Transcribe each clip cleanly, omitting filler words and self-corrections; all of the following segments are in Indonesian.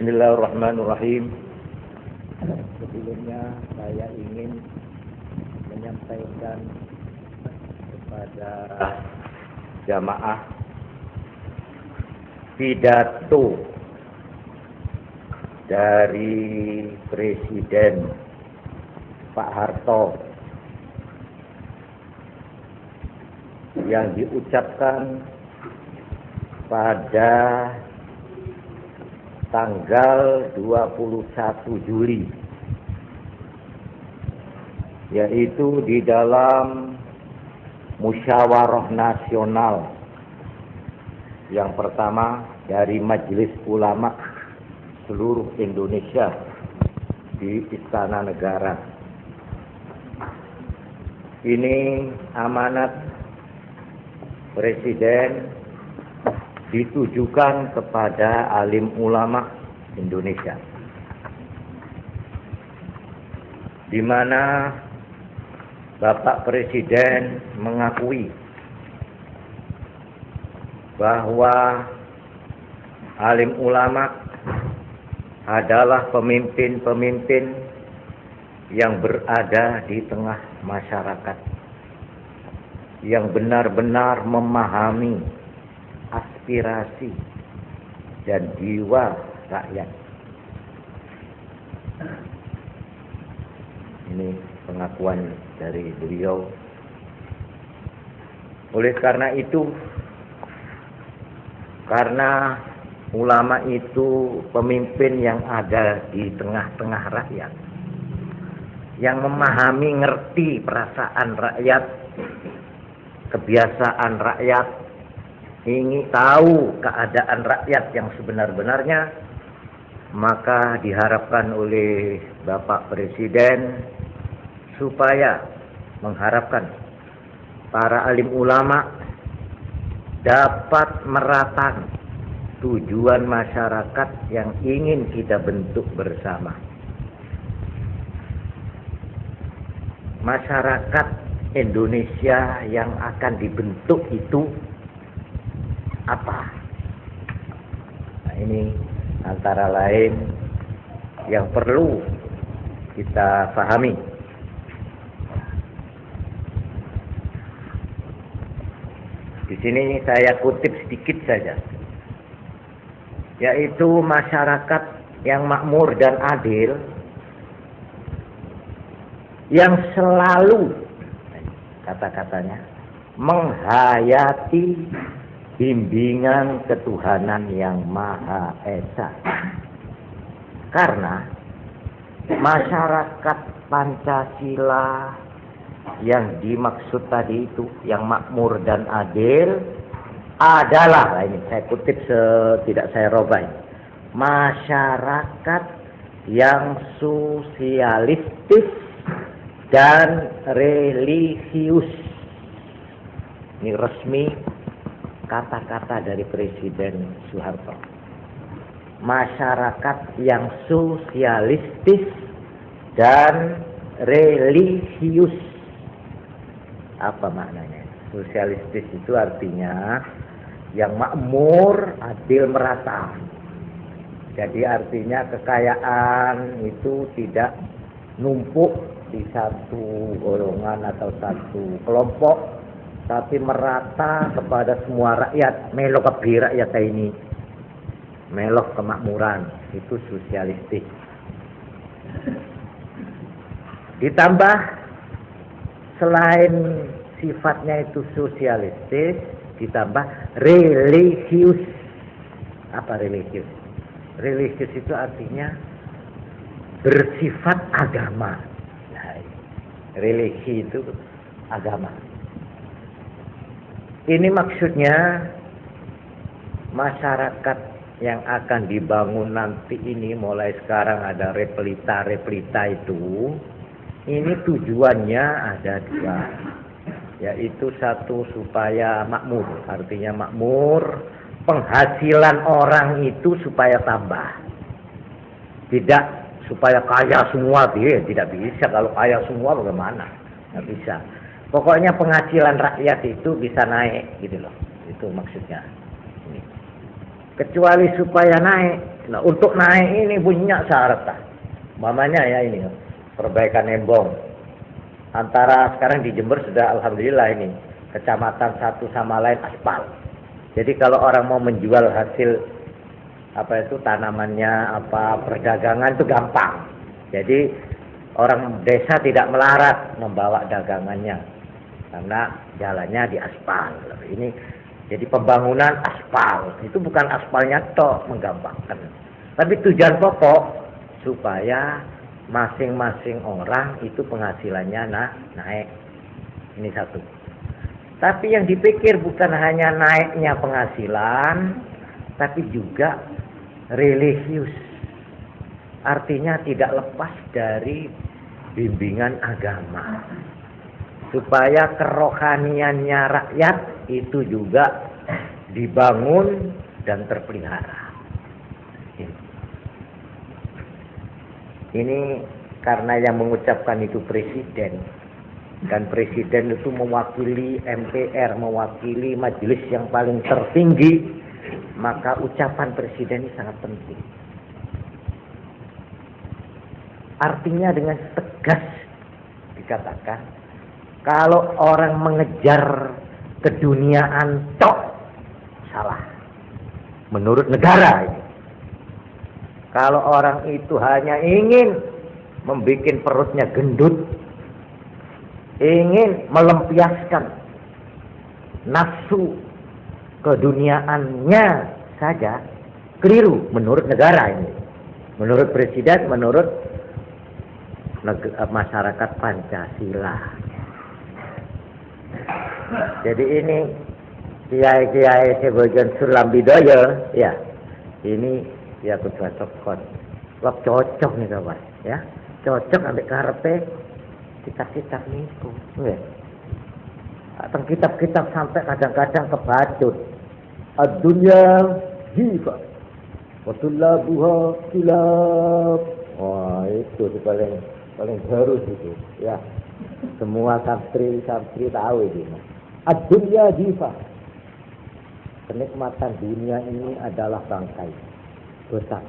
Bismillahirrahmanirrahim. Sebelumnya saya ingin menyampaikan kepada jamaah pidato dari Presiden Pak Harto yang diucapkan pada tanggal 21 Juli, yaitu di dalam musyawarah nasional yang pertama dari Majelis Ulama seluruh Indonesia di Istana Negara. Ini amanat Presiden ditujukan kepada alim ulama Indonesia, di mana Bapak Presiden mengakui bahwa alim ulama adalah pemimpin-pemimpin yang berada di tengah masyarakat, yang benar-benar memahami aspirasi dan jiwa rakyat. Ini pengakuan dari beliau. Oleh karena itu, karena ulama itu pemimpin yang ada di tengah-tengah rakyat, yang memahami, ngerti perasaan rakyat, kebiasaan rakyat, ingin tahu keadaan rakyat yang sebenar-benarnya, maka diharapkan oleh Bapak Presiden supaya mengharapkan para alim ulama dapat meratakan tujuan masyarakat yang ingin kita bentuk bersama. Masyarakat Indonesia yang akan dibentuk itu apa? Nah, ini antara lain yang perlu kita pahami. Di sini saya kutip sedikit saja, yaitu masyarakat yang makmur dan adil, yang selalu, kata-katanya, menghayati bimbingan ketuhanan yang Maha Esa. Karena masyarakat Pancasila yang dimaksud tadi itu, yang makmur dan adil, adalah, ini saya kutip tidak saya robah, masyarakat yang sosialistis dan religius. Ini resmi kata-kata dari Presiden Soeharto. Masyarakat yang sosialistis dan religius. Apa maknanya? Sosialistis itu artinya yang makmur, adil, merata. Jadi artinya kekayaan itu tidak numpuk di satu golongan atau satu kelompok, tapi merata kepada semua rakyat. Melok ke rakyat ini, melok kemakmuran, itu sosialistis. Ditambah selain sifatnya itu sosialistis, ditambah religius. Apa religius? Religius itu artinya bersifat agama. Nah, religi itu agama. Ini maksudnya masyarakat yang akan dibangun nanti ini, mulai sekarang ada replita itu, ini tujuannya ada dua, yaitu satu supaya makmur, artinya makmur, penghasilan orang itu supaya tambah, tidak supaya kaya semua, tidak bisa. Kalau kaya semua bagaimana? Nggak bisa. Pokoknya penghasilan rakyat itu bisa naik, gitu loh. Itu maksudnya. Kecuali supaya naik, Nah, untuk naik ini punya syarat. Mamanya ya ini, perbaikan embong. Antara sekarang di Jember sudah alhamdulillah ini kecamatan satu sama lain aspal. Jadi kalau orang mau menjual hasil apa itu tanamannya, apa perdagangan itu gampang. Jadi orang desa tidak melarat membawa dagangannya karena jalannya di aspal. Ini jadi pembangunan aspal itu bukan aspalnya tok menggampangkan, tapi tujuan pokok supaya masing-masing orang itu penghasilannya naik. Ini satu. Tapi yang dipikir bukan hanya naiknya penghasilan, tapi juga religius. Artinya tidak lepas dari bimbingan agama. Supaya kerohaniannya rakyat itu juga dibangun dan terpelihara. Ini karena yang mengucapkan itu presiden. Dan presiden itu mewakili MPR, mewakili majelis yang paling tertinggi. Maka ucapan presiden ini sangat penting. Artinya dengan tegas dikatakan, kalau orang mengejar keduniaan tok, salah. Menurut negara ini. Kalau orang itu hanya ingin membuat perutnya gendut, ingin melampiaskan nafsu keduniaannya saja, keliru menurut negara ini. Menurut presiden, menurut masyarakat Pancasila. Jadi ini kiai-kiai sebagian Sulam Bidoyo, ya, ini ya aku cocok, wah cocok nih kawan, ya, cocok ambil karepe kitab-kitab niku, ya. Atau kitab-kitab sampai kadang-kadang kebacut. Ad-dunya hifa, wa tullabuha kilab. Wah itu paling harus itu, ya. Semua santri tahu ini. Ad-dunya hifa. Kenikmatan dunia ini adalah bangkai. Betang.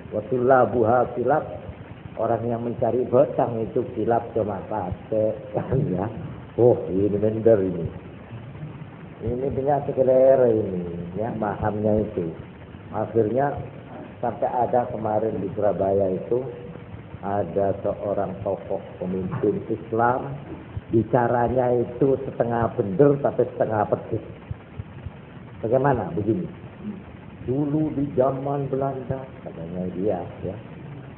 Watulah buha kilap, orang yang mencari betang itu kilap cuma sate, ya. Oh ini benar ini. Ini punya sekelera ini, ya mahamnya itu. Akhirnya sampai ada kemarin di Surabaya itu ada seorang tokoh pemimpin Islam, bicaranya itu setengah bener tapi setengah pedes. Bagaimana begini? Dulu di zaman Belanda, katanya dia, ya.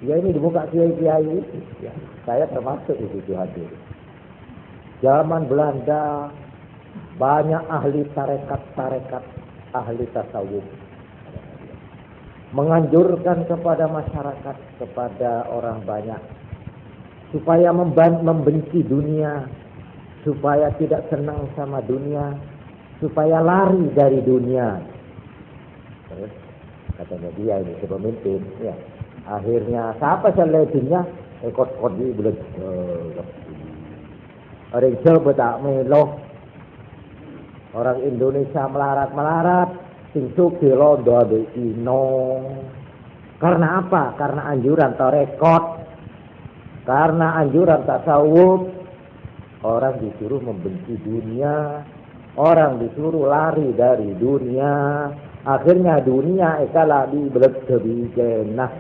Ya ini di muka kiai-kiai itu, ya. Saya termasuk di situ hadir. Zaman Belanda banyak ahli tarekat, ahli tasawuf menganjurkan kepada masyarakat, kepada orang banyak supaya membenci dunia, supaya tidak senang sama dunia, supaya lari dari dunia. Terus katanya dia ini pemimpin, ya. Akhirnya siapa selebihnya ekor di bulan orang Jawa tak meloh, orang Indonesia melarat sing sugih londo ambek Cina. Karena apa? Karena anjuran tarekat, karena anjuran tasawuf. Orang disuruh membenci dunia, orang disuruh lari dari dunia. Akhirnya dunia ekalah di belet kebijenah.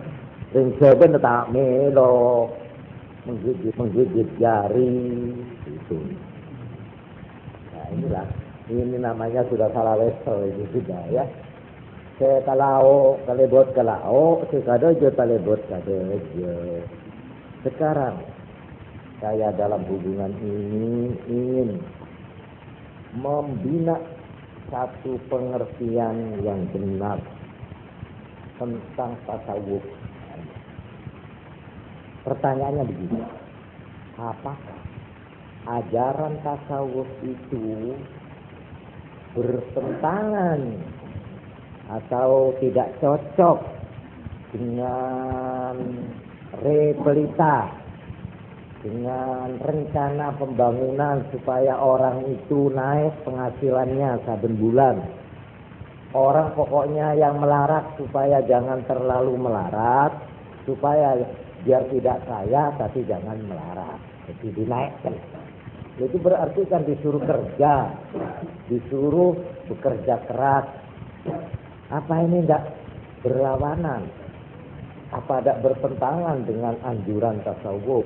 Sing seben tak melo menggigit jari itu. Nah inilah, ini namanya sudah salah level ini sudah, ya. Saya kalau kalebot kalau sekadojo kalebot kadojo. Sekarang saya dalam hubungan ini ingin membina satu pengertian yang benar tentang tasawuf. Pertanyaannya begini, apakah ajaran tasawuf itu bertentangan atau tidak cocok dengan repelita, dengan rencana pembangunan supaya orang itu naik penghasilannya saben bulan, Orang pokoknya yang melarat supaya jangan terlalu melarat, supaya biar tidak kaya tapi jangan melarat. Jadi dinaikkan. Itu berarti kan disuruh kerja, disuruh bekerja keras. Apa ini tidak berlawanan? Apa tidak bertentangan dengan anjuran tasawuf?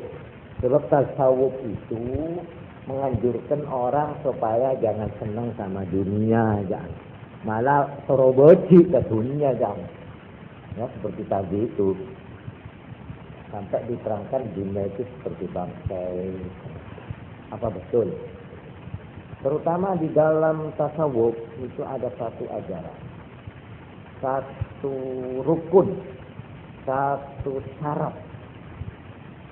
Sebab tasawuf itu menganjurkan orang supaya jangan senang sama dunia, jangan. Malah teroboji ke dunia, jangan. Ya, seperti tadi itu. Sampai diterangkan dunia itu seperti bangkai. Apa betul? Terutama di dalam tasawuf itu ada satu ajaran, satu rukun, satu syarat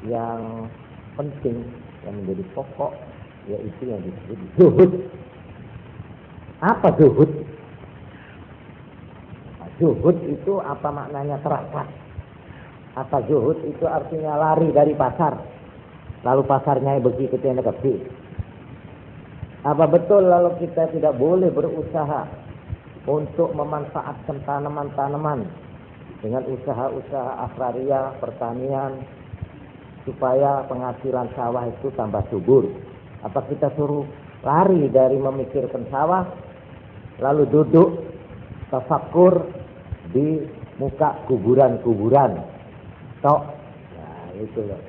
yang penting, yang menjadi pokok, yaitu yang disebut zuhud. Apa zuhud? Zuhud itu apa maknanya terakat? Apa zuhud itu artinya lari dari pasar? Lalu pasarnya begitu kita negasi. Apa betul lalu kita tidak boleh berusaha untuk memanfaatkan tanaman-tanaman dengan usaha-usaha agraria, pertanian, supaya penghasilan sawah itu tambah subur? Apa kita suruh lari dari memikirkan sawah, lalu duduk tafakur di muka kuburan-kuburan? Tok, nah itu loh.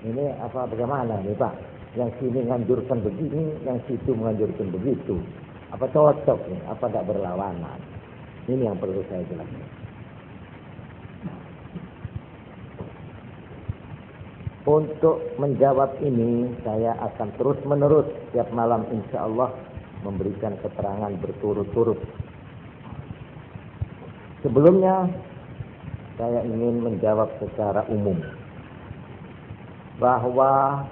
Ini apa bagaimana nih Pak? Yang sini menganjurkan begini, yang situ menganjurkan begitu. Apa cocok nih? Apa tidak berlawanan? Ini yang perlu saya jelaskan. Untuk menjawab ini, saya akan terus-menerus setiap malam insya Allah memberikan keterangan berturut-turut. Sebelumnya, saya ingin menjawab secara umum bahwa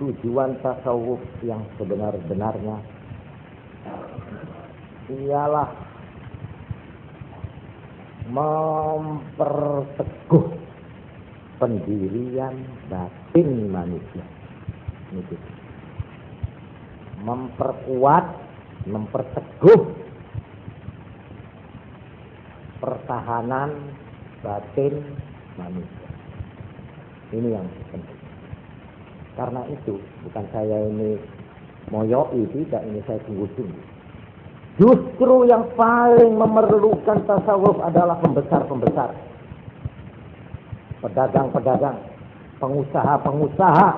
tujuan tasawuf yang sebenar-benarnya ialah memperteguh pendirian batin manusia. Itu. Memperkuat, memperteguh pertahanan batin manusia. Ini yang penting. Karena itu, bukan saya ini moyoi, tidak, ini saya sungguh-sungguh. Justru yang paling memerlukan tasawuf adalah pembesar-pembesar, pedagang-pedagang, pengusaha-pengusaha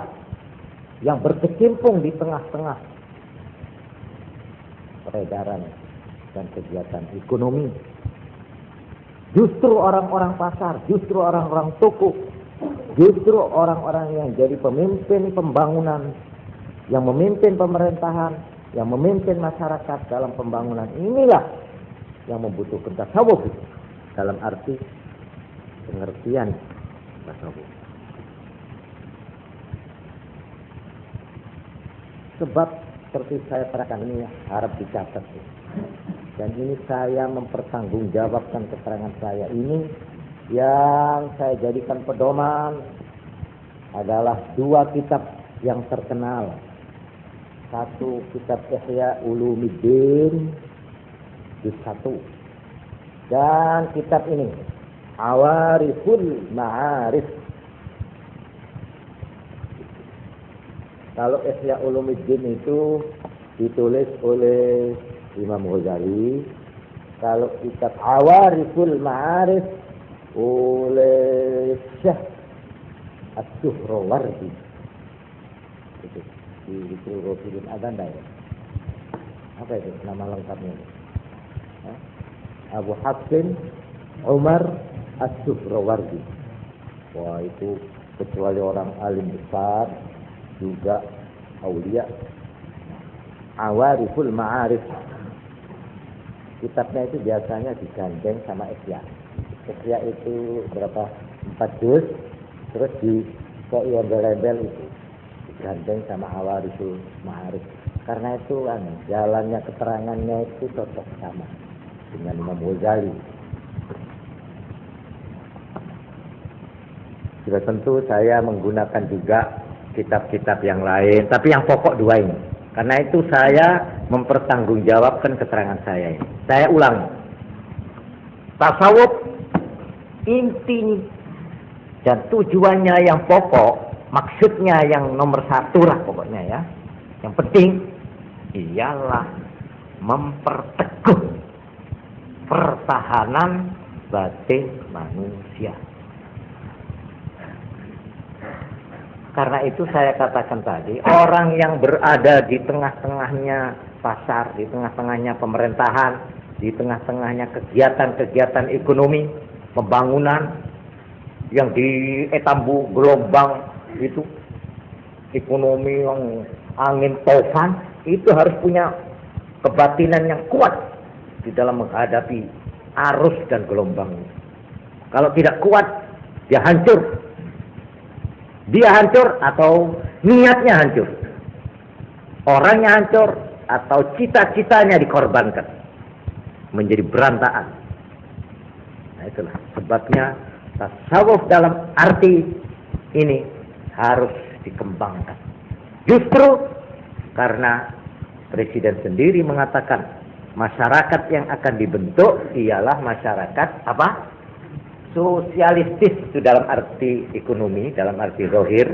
yang berkecimpung di tengah-tengah peredaran dan kegiatan ekonomi. Justru orang-orang pasar, justru orang-orang toko, justru orang-orang yang jadi pemimpin pembangunan, yang memimpin pemerintahan, yang memimpin masyarakat dalam pembangunan, inilah yang membutuhkan tasawuf dalam arti pengertian tasawuf. Sebab seperti saya terangkan ini harap dicatat. Dan ini saya mempertanggungjawabkan keterangan saya ini. Yang saya jadikan pedoman adalah dua kitab yang terkenal. Satu kitab Ihya Ulumuddin juz 1, dan kitab ini Awariful Ma'arif. Kalau Ihya Ulumuddin itu ditulis oleh Imam Ghazali, kalau kitab Awariful Ma'arif oleh Syekh As-Suhrawardi. Itu di Rasulun Adanda ya. Apa itu nama lengkapnya? Abu Hafsin Umar As-Suhrawardi. Wah, itu kecuali orang alim besar, juga aulia. Awariful Ma'arif. Kitabnya itu biasanya digandeng sama Ihya. Ihya itu berapa? 4 juz, terus di embel-embel itu digandeng sama Awariful Ma'arif. Karena itu jalannya keterangannya itu cocok sama dengan Imam Ghazali. Sudah tentu saya menggunakan juga kitab-kitab yang lain, tapi yang pokok dua ini. Karena itu saya mempertanggungjawabkan keterangan saya ini. Saya ulang. Tasawuf inti dan tujuannya yang pokok, maksudnya yang nomor satu lah pokoknya ya. Yang penting ialah memperteguh pertahanan batin manusia. Karena itu saya katakan tadi, orang yang berada di tengah-tengahnya pasar, di tengah-tengahnya pemerintahan, di tengah-tengahnya kegiatan-kegiatan ekonomi, pembangunan, yang di etambu gelombang itu, ekonomi yang angin tofan, itu harus punya kebatinan yang kuat di dalam menghadapi arus dan gelombang. Kalau tidak kuat, dia hancur. Dia hancur atau niatnya hancur. Orangnya hancur atau cita-citanya dikorbankan. Menjadi berantakan. Nah itulah sebabnya tasawuf dalam arti ini harus dikembangkan. Justru karena Presiden sendiri mengatakan masyarakat yang akan dibentuk ialah masyarakat apa? Sosialistis, itu dalam arti ekonomi, dalam arti zahir.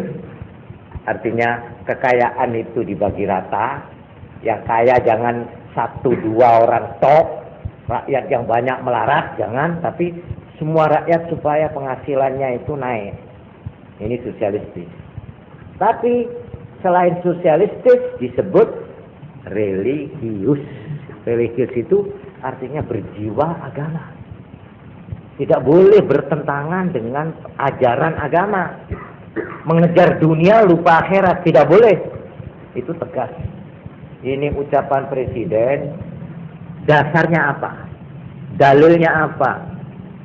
Artinya kekayaan itu dibagi rata. Yang kaya jangan 1-2 orang top, rakyat yang banyak melarat jangan, tapi semua rakyat supaya penghasilannya itu naik. Ini sosialistis. Tapi selain sosialistis disebut religius. Religius itu artinya berjiwa agama. Tidak boleh bertentangan dengan ajaran agama. Mengejar dunia lupa akhirat, tidak boleh. Itu tegas. Ini ucapan Presiden. Dasarnya apa? Dalilnya apa?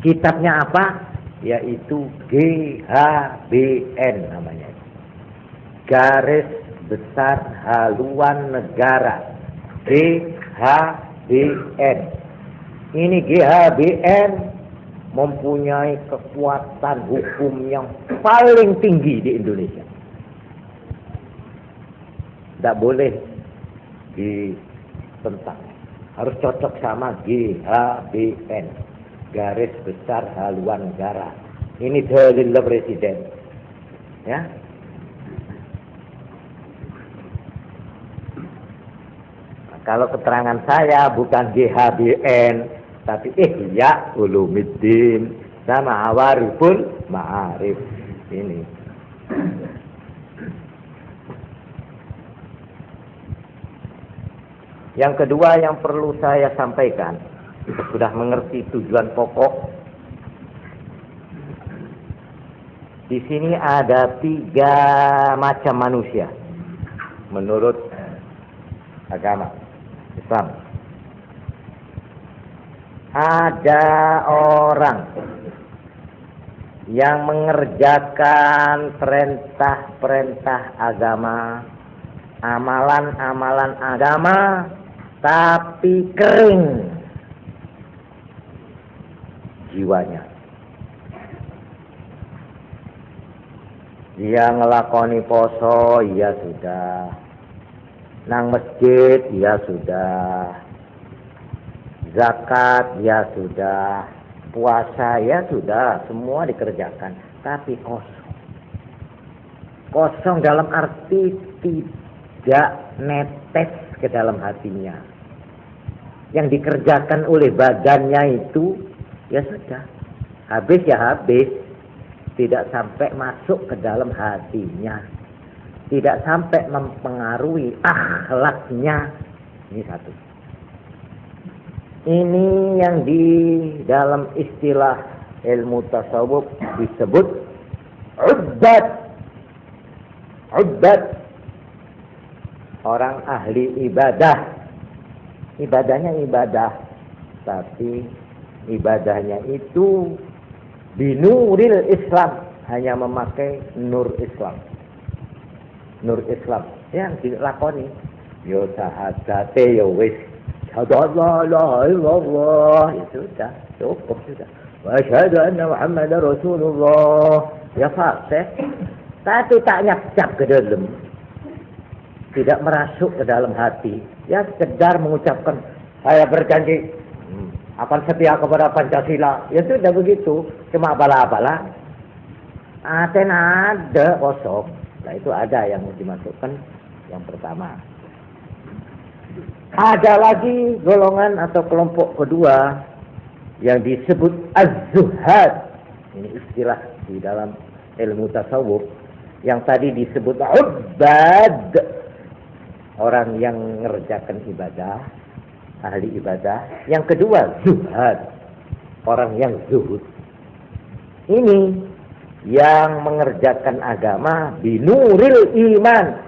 Kitabnya apa? Yaitu GHBN namanya. Garis Besar Haluan Negara. GHBN. Ini GHBN mempunyai kekuatan hukum yang paling tinggi di Indonesia. Tidak boleh ditentang. Harus cocok sama GHBN, Garis Besar Haluan Negara. Ini dalil Presiden. Ya. Nah, kalau keterangan saya bukan GHBN, tapi Ihya Ulumuddin sama Awariful Ma'arif ini. Yang kedua yang perlu saya sampaikan, sudah mengerti tujuan pokok. Di sini ada 3 macam manusia menurut agama Islam. Ada orang yang mengerjakan perintah-perintah agama, amalan-amalan agama, tapi kering jiwanya. Dia ngelakoni poso, ya sudah. Nang masjid, ya sudah. Zakat, ya sudah. Puasa, ya sudah. Semua dikerjakan. Tapi kosong. Kosong dalam arti tidak netes ke dalam hatinya. Yang dikerjakan oleh badannya itu, ya sudah. Habis ya habis. Tidak sampai masuk ke dalam hatinya. Tidak sampai mempengaruhi akhlaknya. Ini satu. Ini yang di dalam istilah ilmu tasawuf disebut ubbad. Ubbad. Orang ahli ibadah. Ibadahnya ibadah. Tapi ibadahnya itu binuril Islam. Hanya memakai nur Islam. Nur Islam. Yang dilakoni. Yo sahadate yo wis. Syahadu la ilaha ya sudah, cukup sudah. Wa asyhadu anna Muhammadar Rasulullah. Ya fasih. Tapi tak nyap-nyap ke dalam. tidak merasuk ke dalam hati. Ya sekedar mengucapkan, saya berjanji akan setia kepada Pancasila. Ya sudah begitu, cuma bala-bala. Ada kosong. Nah itu ada yang dimasukkan yang pertama. Ada lagi golongan atau kelompok kedua yang disebut az-zuhad. Ini istilah di dalam ilmu tasawuf. Yang tadi disebut ubbad, orang yang mengerjakan ibadah, ahli ibadah. Yang kedua zuhad, orang yang zuhud. Ini yang mengerjakan agama binuril iman,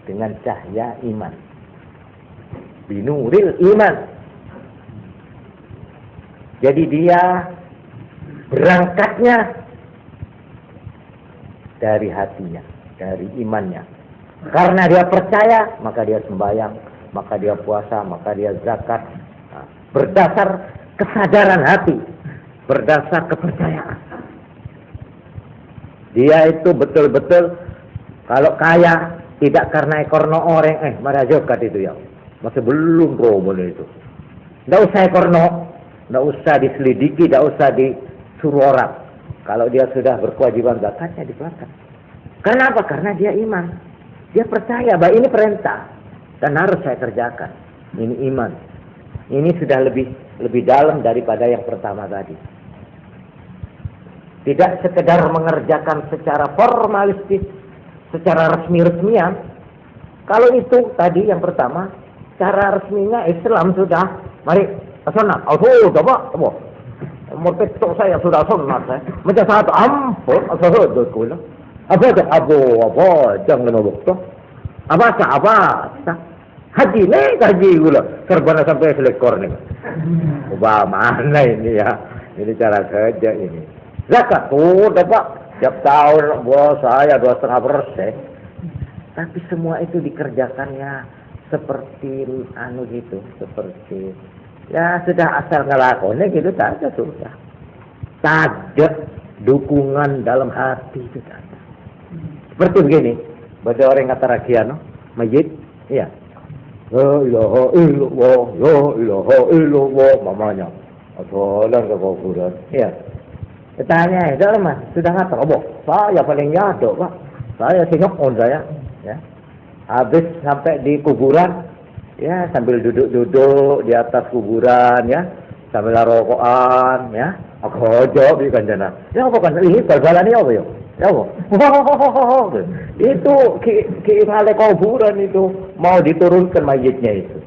dengan cahaya iman. Binuril iman. Jadi dia berangkatnya dari hatinya, dari imannya. Karena dia percaya, maka dia sembahyang, maka dia puasa, maka dia zakat. Nah, berdasar kesadaran hati, berdasar kepercayaan. Dia itu betul-betul kalau kaya tidak karena ekorno orang, mari zakat itu ya. Masih belum boleh itu. Tidak usah ekorno, tidak usah diselidiki, tidak usah disuruh orang. Kalau dia sudah berkewajiban zakatnya dikeluarkan. Kenapa? Karena dia iman. Dia percaya bahwa ini perintah dan harus saya kerjakan. Ini iman. Ini sudah lebih dalam daripada yang pertama tadi. Tidak sekedar mengerjakan secara formalistis, secara resmi-resmian. Kalau itu tadi yang pertama, cara resminya Islam sudah. Mari, sunat. Oh, coba. Merpetok saya sudah sunat saya. Macam satu ampun, asal kula. Apa jangan mabuk. Apa? Haji gula. Terbana sampai selekor nih. Ubah mana ini ya? Ini cara kerja ini. Zakat dapat tiap tahun saya 2,5%. Tapi semua itu dikerjakannya seperti gitu, seperti ya sudah asal ngelakonnya gitu saja sudah. Tak ada dukungan dalam hati itu tak ada. Seperti begini, pada orang kata rakyat, mayit, iya. La ilaha illallah, la ilaha illallah, mamanya. Asalan ke kuburan, iya. Tanya, dah mas, sudah ngatar, saya paling jatuh pak, saya singok saya, ya. Habis sampai di kuburan, ya sambil duduk-duduk di atas kuburan, ya, sambil rokokan, ya. Aku jawab di kanjana. Ya apa kan? Ini bal-balan ini apa ya? Ya apa? Itu ngale kuburan itu mau diturunkan mayitnya itu.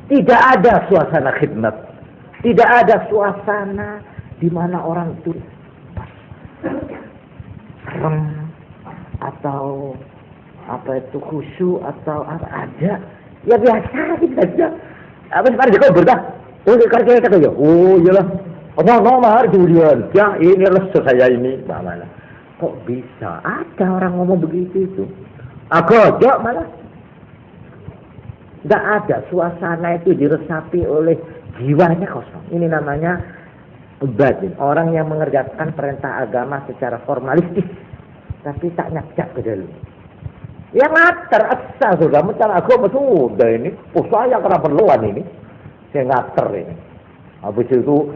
Tidak ada suasana khidmat, tidak ada suasana di mana orang itu serem atau apa itu khusyuk atau apa ada ya biasa saja. Habis pada kubur dah. Oh kerja kata ya. Oh iyalah. Oh mahar durian. Ya ini lesser saya ini. Mana? Kok bisa ada orang ngomong begitu itu? Agak malah. Tidak ada suasana itu diresapi oleh jiwanya kosong. Ini namanya batin. Orang yang mengerjakan perintah agama secara formalistis, tapi tak nyacak ke dalam. Ya ngater asal sudah mental agama sudah ini. Oh saya kena perluan ini. Saya ngater ini. Habis itu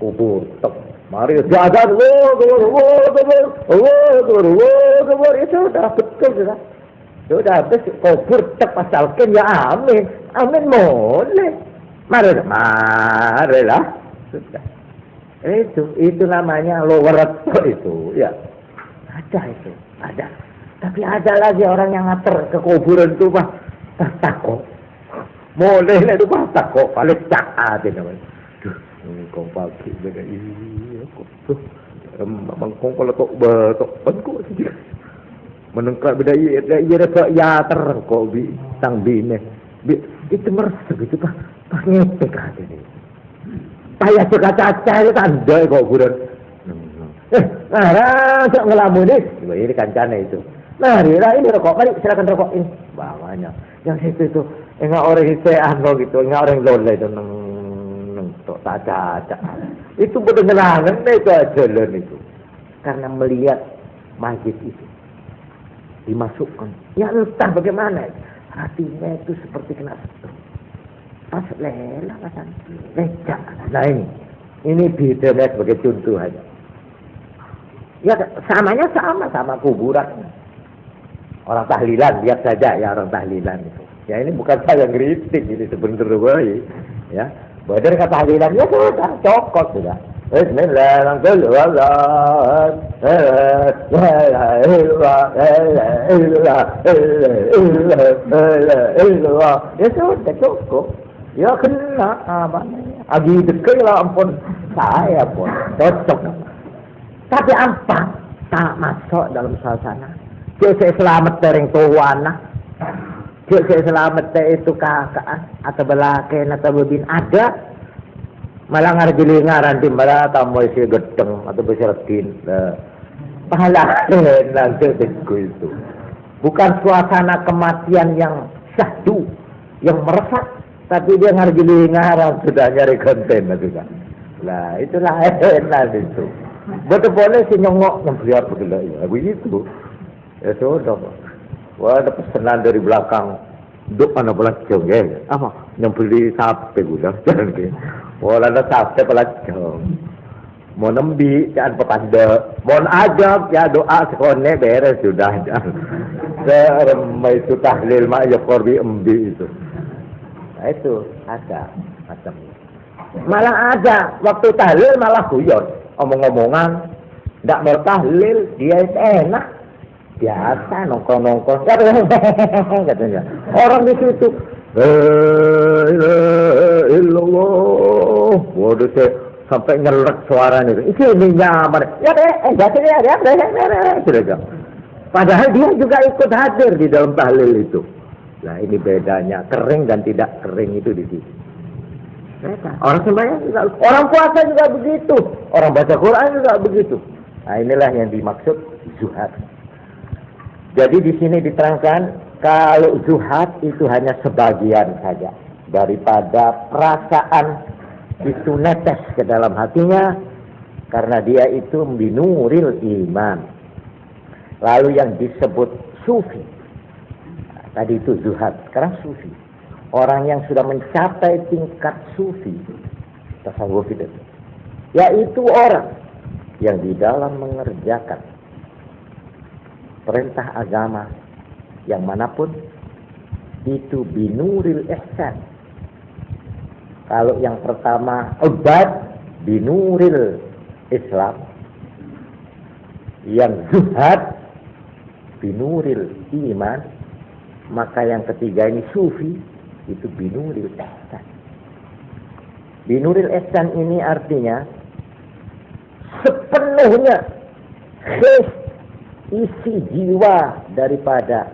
kubur tek. Mari jaga ya sudah betul sudah. Sudah habis kubur tek pasalkan ya amin. Amin boleh. Marilah. Sudah. Itu namanya lowerat itu, ya. Ada. Tapi ada lagi orang yang ngater ke kuburan itu mah takut. Boleh itu mah takut, paling cak namanya. Duh, ini kau pagi beda iya kok tuh. Mangkong kalau tok kok sih. Menengkak beda iya dah ya ter kok sang bine. Itu merasa gitu Pak. Pak ngepek aja nih. Payah caca itu tanda kok bulan. Sok ngelamun ini kancana itu. Marilah ini rokok, mari silakan rokok ini. Bawanya. Yang itu enggak orang hisean gitu, enggak orang loleh itu neng tok caca. Itu bedengerangan itu jalan itu. Karena melihat masjid itu dimasukkan. Ya entah bagaimana, hatinya itu seperti kena sentuh. Pas lelah kan, lecak. Nah ini beda sebagai contoh aja. Ya sama kuburan. Orang tahlilan, lihat saja ya orang tahlilan itu. Ya ini bukan saya ngeritik, ini sebenarnya ya. Badar kata tahlilan ya sudah cokot sudah. Bismillahirrahmanirrahim. Ya sudah cukup. Ya kena apa? Agi dekat lah ampun saya pun cocok. Tapi apa tak masuk dalam suasana? Dia selamat dari tuana. Dia selamat itu kakak atau belaken atau bebin ada. Malah ngarjilingaran di malah tamu isi gedeng atau besarkin. Pahala nanti itu. Bukan suasana kematian yang syahdu, yang meresap, tapi dia ngarjilingaran sudah nyari konten juga. Lah itulah enak itu. Betul-betul si nyongok yang beliau begitu ya begitu. Ya sudah. Wah ada pesanan dari belakang. Duk mana pelacong ya? Apa? Yang beli sapi udah jangan ke. Wah ada sapi pelacong. Mau nembi jangan pepanda. Mau ajak ya doa sekone beres sudah. Seremai itu tahlil mak ya korbi embi itu. Nah itu ada macam. Malah ada waktu tahlil malah guyon. Omong-omongan ndak mau tahlil dia enak biasa nongkrong katanya orang di situ illallah waduh sampai ngelek suaranya itu ini nyaman ya padahal dia juga ikut hadir di dalam tahlil itu. Nah ini bedanya kering dan tidak kering itu di sini. Orang sembahyang juga, orang puasa juga begitu, orang baca Quran juga begitu. Nah inilah yang dimaksud zuhad. Jadi di sini diterangkan kalau zuhad itu hanya sebagian saja daripada perasaan itu netes ke dalam hatinya karena dia itu binuril iman. Lalu yang disebut sufi, tadi itu zuhad, sekarang sufi. Orang yang sudah mencapai tingkat sufi, tasawuf itu, yaitu orang yang di dalam mengerjakan perintah agama yang manapun itu binuril ihsan. Kalau yang pertama ubad binuril Islam, yang zuhad binuril iman, maka yang ketiga ini sufi itu binuril ihsan. Binuril ihsan ini artinya sepenuhnya isi jiwa daripada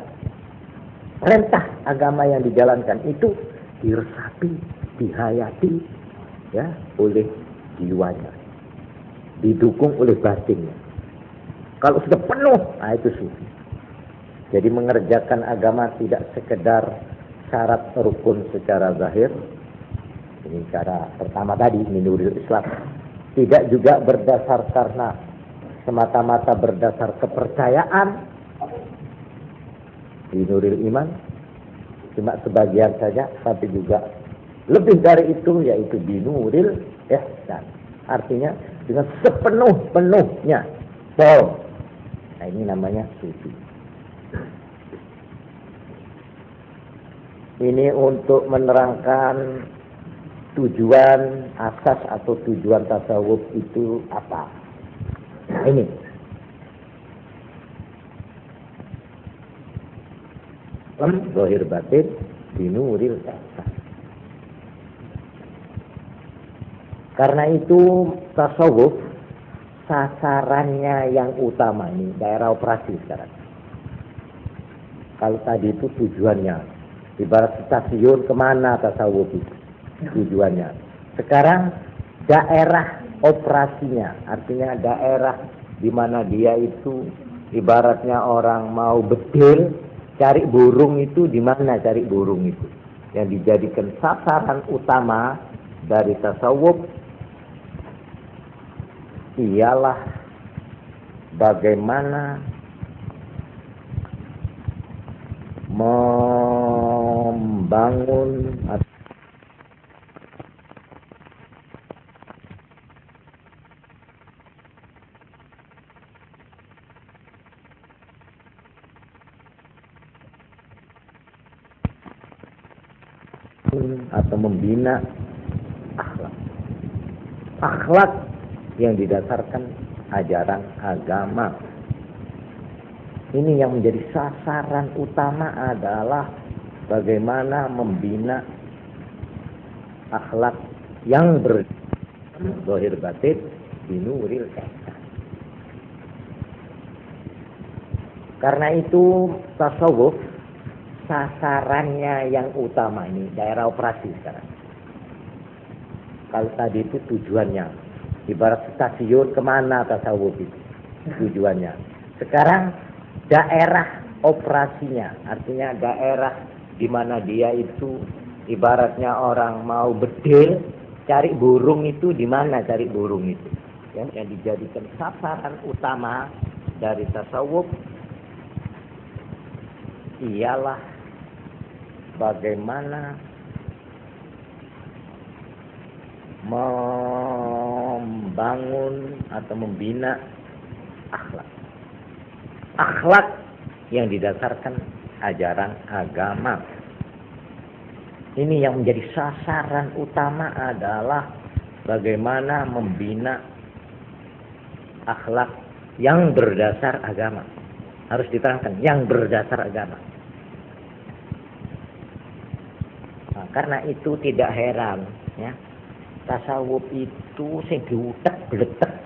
perintah agama yang dijalankan itu diresapi, dihayati ya oleh jiwanya, didukung oleh batinnya. Kalau sudah penuh, nah itu sufi. Jadi mengerjakan agama tidak sekedar syarat rukun secara zahir. Ini cara pertama tadi, binuril Islam. Tidak juga berdasar karena semata-mata berdasar kepercayaan, binuril iman, cuma sebagian saja, tapi juga lebih dari itu, yaitu binuril ihsan. Artinya dengan sepenuh-penuhnya. Nah ini namanya sufi. Ini untuk menerangkan tujuan asas atau tujuan tasawuf itu apa. Ini zahir batin binuril ihsan. Karena itu tasawuf sasarannya yang utama ini daerah operasi sekarang. Kalau tadi itu tujuannya ibarat stasiun, kemana tasawuf itu tujuannya. Sekarang daerah operasinya, artinya daerah di mana dia itu ibaratnya orang mau betil cari burung itu, di mana cari burung itu yang dijadikan sasaran utama dari tasawuf ialah bagaimana membangun atau membina akhlak. Akhlak yang didasarkan ajaran agama. Ini yang menjadi sasaran utama adalah bagaimana membina akhlak yang berzahir batin binuril ihsan. Karena itu tasawuf sasarannya yang utama ini daerah operasi sekarang. Kalau tadi itu tujuannya, ibarat stasiun kemana tasawuf itu tujuannya. Sekarang daerah operasinya, artinya daerah di mana dia itu ibaratnya orang mau bedil, cari burung itu di mana cari burung itu. Ya, yang dijadikan sasaran utama dari tasawuf ialah bagaimana membangun atau membina akhlak. Akhlak yang didasarkan ajaran agama. Ini yang menjadi sasaran utama adalah bagaimana membina akhlak yang berdasar agama. Harus diterangkan, yang berdasar agama. Nah, karena itu tidak heran, ya, tasawuf itu sing diutek-bletek,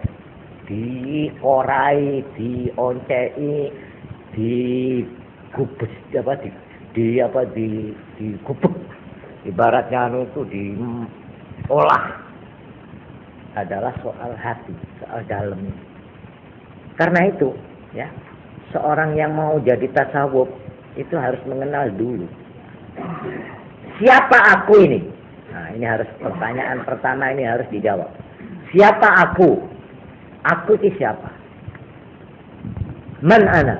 dikorai, dioncei, digubes digubek, ibaratnya itu diolah, adalah soal hati, soal dalam. Karena itu, ya, seorang yang mau jadi tasawuf itu harus mengenal dulu siapa aku ini. Nah, ini harus pertanyaan pertama ini harus dijawab. Siapa aku? Aku itu siapa? Man ana?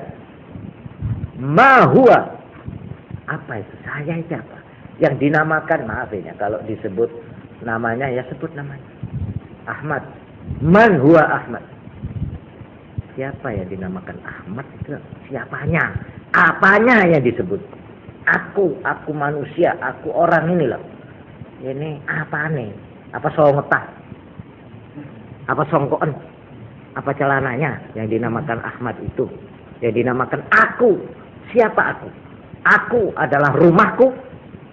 Ma huwa? Apa itu? Saya itu apa? Yang dinamakan, maaf ya, kalau disebut namanya ya sebut namanya. Ahmad. Man huwa Ahmad? Siapa yang dinamakan Ahmad itu? Siapanya? Apanya yang disebut? Aku manusia, aku orang ini loh. Ini apa nih? Apa songetah? Apa songkoan? Apa celananya yang dinamakan Ahmad itu? Yang dinamakan aku. Siapa aku? Aku adalah rumahku.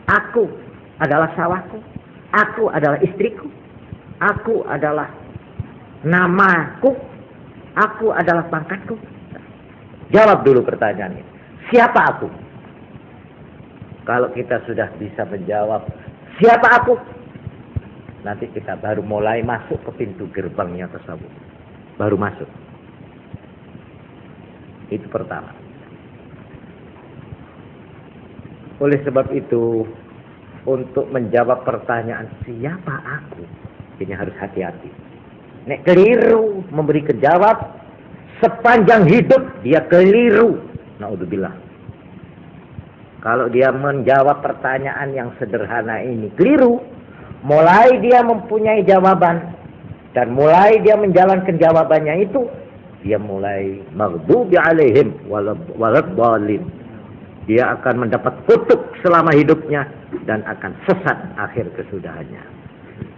Aku adalah sawahku. Aku adalah istriku. Aku adalah namaku. Aku adalah pangkatku. Jawab dulu pertanyaannya. Siapa aku? Kalau kita sudah bisa menjawab siapa aku, nanti kita baru mulai masuk ke pintu gerbangnya tasawuf. Baru masuk. Itu pertama. Oleh sebab itu, untuk menjawab pertanyaan siapa aku, ini harus hati-hati. Nek keliru memberikan jawab, sepanjang hidup dia keliru. Naudzubillah. Kalau dia menjawab pertanyaan yang sederhana ini keliru, mulai dia mempunyai jawaban dan mulai dia menjalankan jawabannya itu, dia mulai maghdubi alaihim waladhdallin. Dia akan mendapat kutuk selama hidupnya dan akan sesat akhir kesudahannya.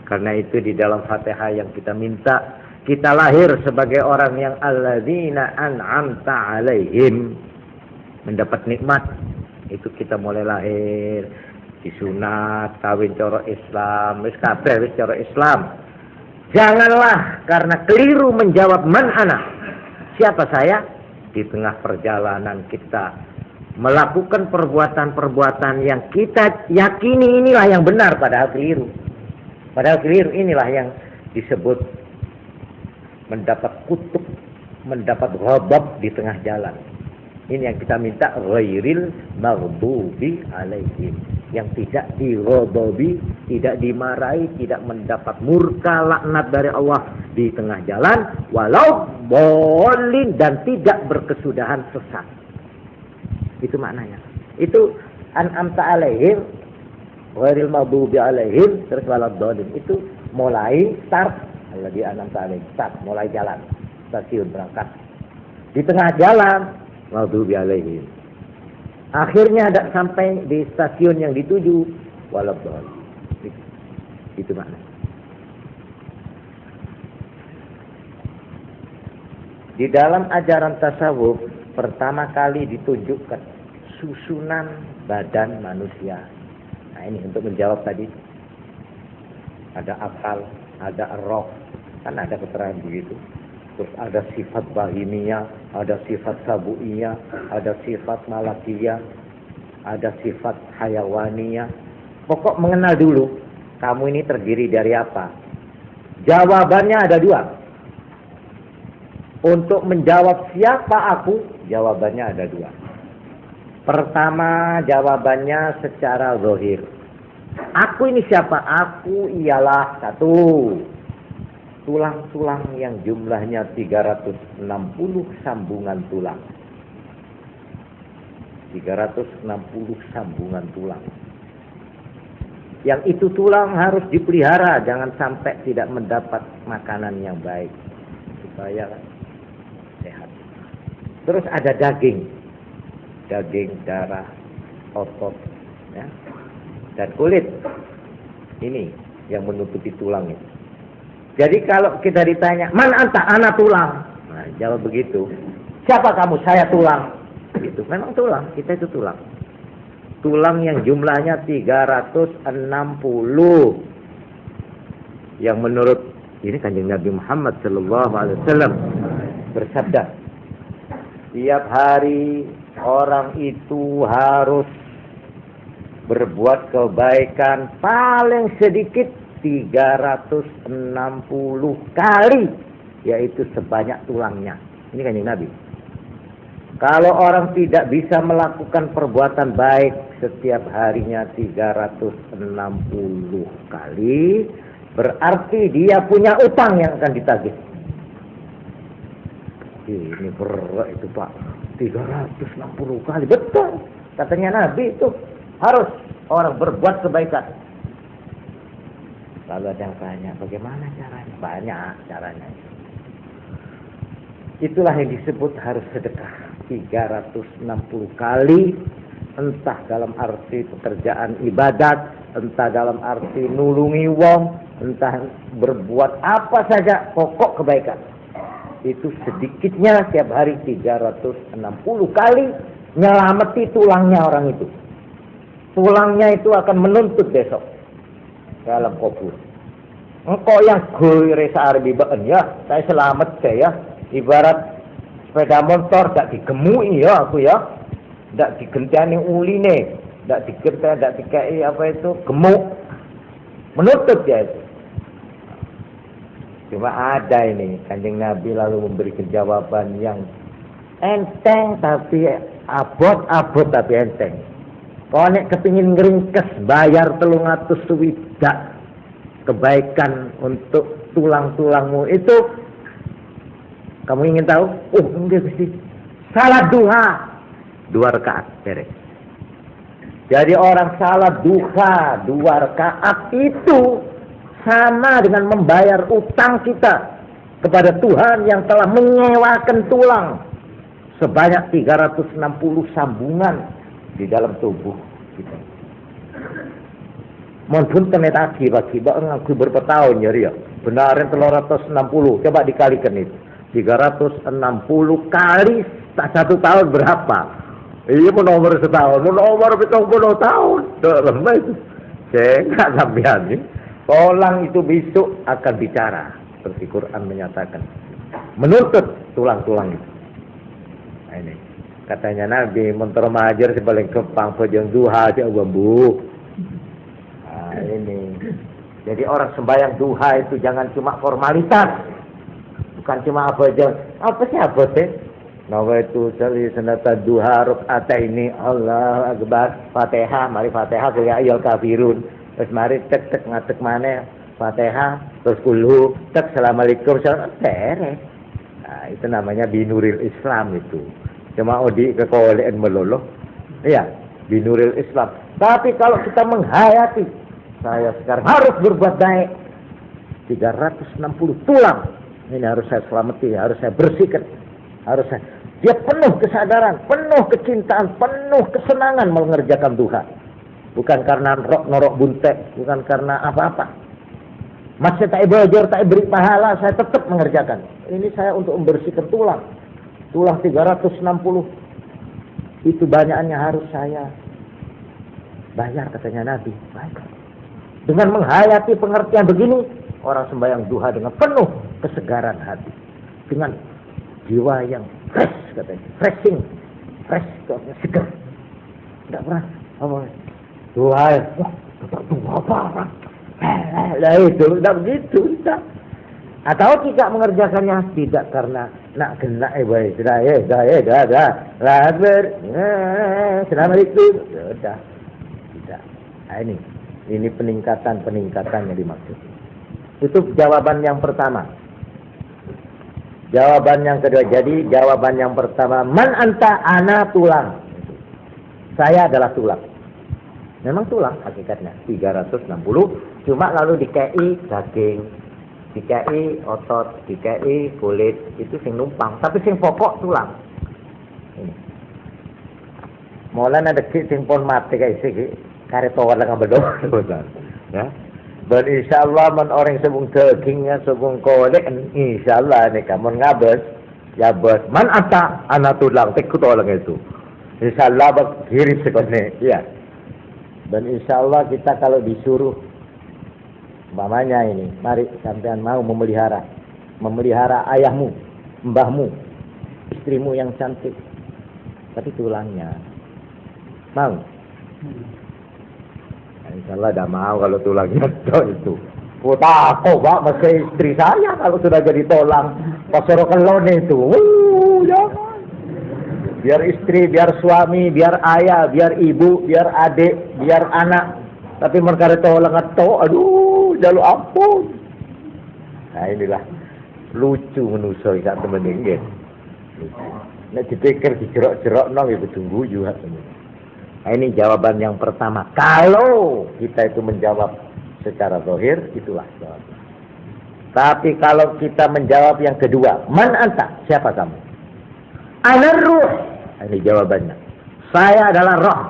Karena itu di dalam Fatihah yang kita minta, kita lahir sebagai orang yang alladzina an'amta alaihim, mendapat nikmat. Itu kita mulai lahir disunat, kawin cara Islam, wis kabeh wis cara Islam. Janganlah karena keliru menjawab man ana, siapa saya, di tengah perjalanan kita melakukan perbuatan-perbuatan yang kita yakini inilah yang benar, padahal keliru. Padahal keliru, inilah yang disebut mendapat kutuk, mendapat ghadab di tengah jalan. Ini yang kita minta, ghairil maghdubi alaihim, yang tidak dighadabi, tidak dimarahi, tidak mendapat murka laknat dari Allah di tengah jalan, walau bolin, dan tidak berkesudahan sesat. Itu maknanya. Itu an'amta alaihim ghairil maghdubi alaihim terus waladdallin. Itu mulai start alladzi an'amta alaihim, start mulai jalan, stasiun berangkat. Di tengah jalan maghdubi alaihim. Akhirnya ada sampai di stasiun yang dituju waladdallin. Itu makna. Di dalam ajaran tasawuf pertama kali ditunjukkan susunan badan manusia. Nah ini untuk menjawab tadi. Ada akal, ada roh, kan ada keterangan begitu. Terus ada sifat bahimiyah, ada sifat sabuiyah, ada sifat malakiyah, ada sifat hayawaniyah. Pokok mengenal dulu, kamu ini terdiri dari apa? Jawabannya ada dua. Untuk menjawab siapa aku, jawabannya ada dua. Pertama, jawabannya secara zahir. Aku ini siapa? Aku ialah satu, tulang-tulang yang jumlahnya 360 sambungan tulang. 360 sambungan tulang. Yang itu tulang harus dipelihara, jangan sampai tidak mendapat makanan yang baik. Supaya sehat. Terus ada daging, darah, otot, ya, dan kulit. Ini yang menutupi tulang itu. Jadi kalau kita ditanya, man anta, ana tulang. Nah, jawab begitu. Siapa kamu? Saya tulang. Itu memang tulang, kita itu tulang. Tulang yang jumlahnya 360. Yang menurut ini Kanjeng Nabi Muhammad sallallahu alaihi wasallam bersabda, tiap hari orang itu harus berbuat kebaikan paling sedikit 360 kali, yaitu sebanyak tulangnya. Ini Kanjeng Nabi. Kalau orang tidak bisa melakukan perbuatan baik setiap harinya 360 kali, berarti dia punya utang yang akan ditagih. Ini berat itu Pak, 360 kali. Betul, katanya Nabi itu harus orang berbuat kebaikan. Lalu ada yang tanya, bagaimana caranya? Banyak caranya. Itulah yang disebut harus sedekah 360 kali, entah dalam arti pekerjaan ibadat, entah dalam arti nulungi wong, entah berbuat apa saja, pokok kebaikan. Itu sedikitnya setiap hari 360 kali nyelameti tulangnya orang itu. Tulangnya itu akan menuntut besok dalam kubur. Engkau yang goire saarbi been ya, saya selamat saya. Ibarat sepeda motor tak digemui ya aku ya, tak digenteni uline, tak digenteni, tak dikai apa itu gemuk, menuntut ya itu. Cuma ada ini Kanjeng Nabi lalu memberikan jawaban yang enteng tapi abot tapi enteng. Kau nek kepingin ngeringkes bayar 300 swidak kebaikan untuk tulang-tulangmu itu, kamu ingin tahu? Oh enggak Gusti, salat duha 2 rakaat beres. Jadi orang salat duha 2 rakaat itu sama dengan membayar utang kita kepada Tuhan yang telah menyewakan tulang sebanyak 360 sambungan di dalam tubuh kita. Mohon pun tenet aki bagi ngaku berapa tahun ya. Benarin 360, coba dikalikan itu. 360 kali tak 1 tahun berapa? Iya mau nomor setahun, mau nomor 70 tahun. Dalam itu. Saya enggak sampean ini. Tulang itu besok akan bicara, seperti Quran menyatakan, menuntut tulang-tulang itu. Nah, ini katanya Nabi mentor majer sebaling kepang pejeng duha aja bambu. Nah, ini. Jadi orang sembahyang duha itu jangan cuma formalitas, bukan cuma apa aja. Apa sih apa sih? Nawa itu sali senata duha rakaat ini Allah Akbar Fatihah, mari Fatihah ya ayyul kafirun. Terus mari tek ngatek mana Fatihah, terus kulhu, tek assalamualaikum, beres. Nah, itu namanya binuril Islam itu. Cuma odi kekolean meloloh. Iya. binuril Islam. Tapi kalau kita menghayati, saya sekarang harus berbuat baik, 360 tulang ini harus saya selamati, harus saya bersihkan, harus saya, dia penuh kesadaran, penuh kecintaan, penuh kesenangan mengerjakan duha. Bukan karena norok buntek, bukan karena apa-apa. Masih tak belajar, tak beri pahala, saya tetap mengerjakan. Ini saya untuk membersihkan tulang. Tulang 360. Itu banyakannya harus saya bayar, katanya Nabi. Baik. Dengan menghayati pengertian begini, orang sembahyang duha dengan penuh kesegaran hati. Dengan jiwa yang fresh, katanya. Freshing. Fresh, segar. Tidak pernah. Apa? Duha. Wah, duha apa? Lah itu, tidak begitu. Tidak. Atau tidak mengerjakannya tidak karena nak kena baik dah Assalamualaikum sudah tidak. Nah, ini peningkatan yang dimaksud. Itu jawaban yang pertama. Jawaban yang kedua, jadi jawaban yang pertama, man anta, ana tulang, saya adalah tulang. Memang tulang hakikatnya 360, cuma lalu dikei daging, dikei otot, dikei kulit, itu sing numpang. Tapi sing pokok tulang. Ini. Mulane dekik sing pon mati kae iki, kare tawar lang bedo. Ya. Dan insyaallah men orang sebung dagingnya, sebung kulit, insyaallah nek kamu ngabes, ya bos. Man ata ana tulang tek tolong itu. Insyaallah bak kiri sekone, ya. Dan insya Allah kita kalau disuruh, mamanya ini, mari sampean mau memelihara ayahmu, mbahmu, istrimu yang cantik, tapi tulangnya, mau? Nah, insya Allah dah mau kalau tulangnya itu. Takut pak, masih istri saya kalau sudah jadi tulang, pasoro kelon itu, jangan. Biar istri, biar suami, biar ayah, biar ibu, biar adik, biar anak. Tapi mereka tolong atau, aduh, jalur ampun. Nah inilah lucu menuso ikat temen ini. Nek dipikir dijerok-jerok nong itu tunggu juga. Nah ini jawaban yang pertama. Kalau kita itu menjawab secara zahir, itulah jawaban. Tapi kalau kita menjawab yang kedua, man anta, siapa kamu? Ana ruh. Ini jawabannya. Saya adalah roh.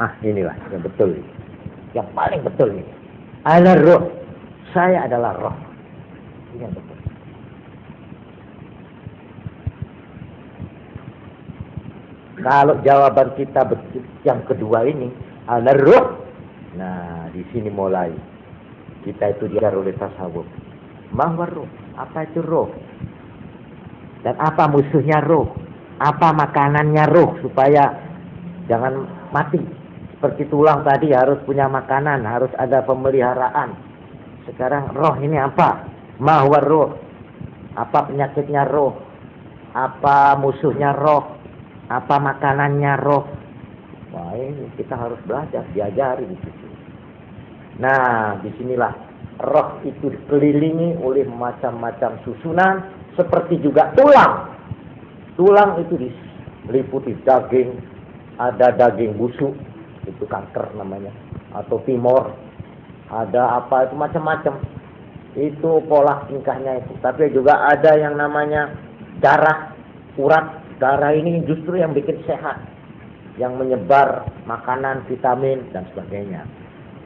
Nah, inilah yang betul. Yang paling betul ini. Ana ruh. Saya adalah roh. Ini yang betul. Kalau jawaban kita betul yang kedua ini, ana ruh. Nah, di sini mulai kita itu diajar oleh tasawuf. Mahwa ruh. Apa itu roh? Dan apa musuhnya roh? Apa makanannya roh supaya jangan mati? Seperti tulang tadi harus punya makanan, harus ada pemeliharaan. Sekarang roh ini apa? Mahwa roh. Apa penyakitnya roh? Apa musuhnya roh? Apa makanannya roh? Wah, ini kita harus belajar, diajari di situ. Nah, disinilah roh itu dikelilingi oleh macam-macam susunan. Seperti juga tulang. Tulang itu diliputi daging. Ada daging busuk. Itu kanker namanya. Atau timor. Ada apa itu macam-macam. Itu pola tingkahnya itu. Tapi juga ada yang namanya darah. Urat. Darah ini justru yang bikin sehat. Yang menyebar makanan, vitamin, dan sebagainya.